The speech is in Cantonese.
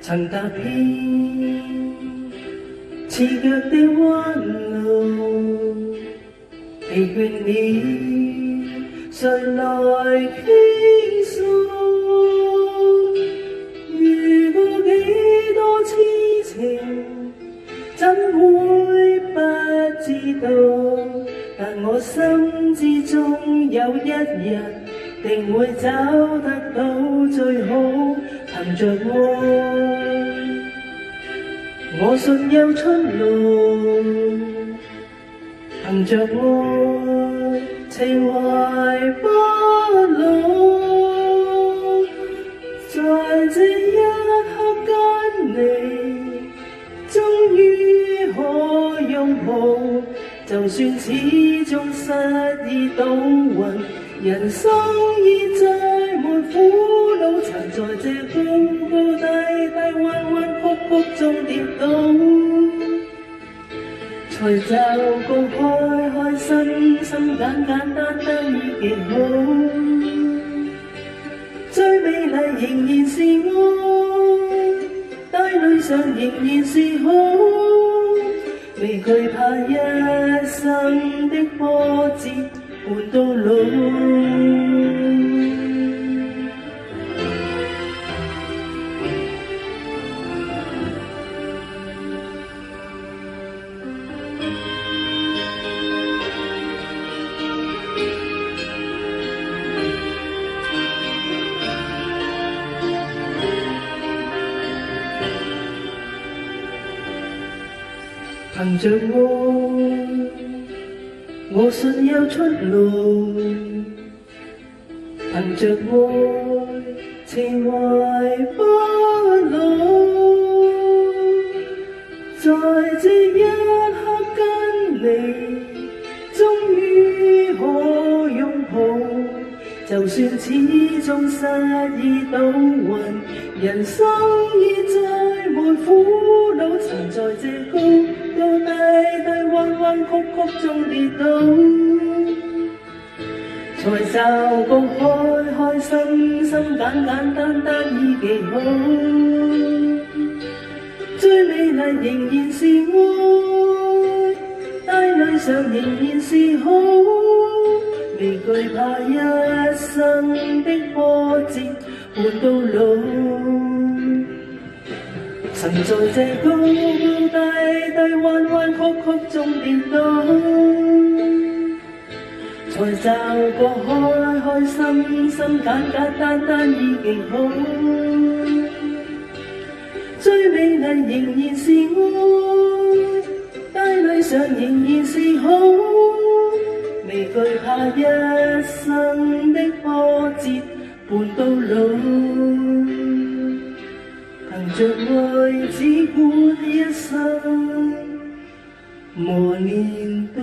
曾踏遍刺腳的彎路，疲倦了，誰來傾訴？遇過幾多痴情，怎會不知道？但我心之中有一日，定會找得到最好。憑着愛，我信有出路。憑着愛，情懷不老。在這一刻跟你，終於可擁抱。就算始終失意倒運，人生已再沒苦惱，曾在這高高低低彎彎曲曲中跌倒，才驟覺開開心心簡簡單單已極好。最美麗仍然是愛，帶淚上仍然是好，未懼怕一生的波折伴到老。憑着愛，我信有出路。憑着愛，情懷不老。在這一刻跟你，終於可擁抱。就算始終失意倒運，人生已再沒苦惱，曾在這高高低低彎彎曲曲中跌倒，才驟覺開開心心簡簡單單已極好。最美麗仍然是愛，帶淚上仍然是好，未懼怕一生的波折伴到老。曾在這高高低低彎彎曲曲中跌倒，才驟覺開開心心簡簡單單已極好。最美麗仍然是愛，帶淚上仍然是好，未懼怕一生的波折伴到老。憑着愛只管一生磨練到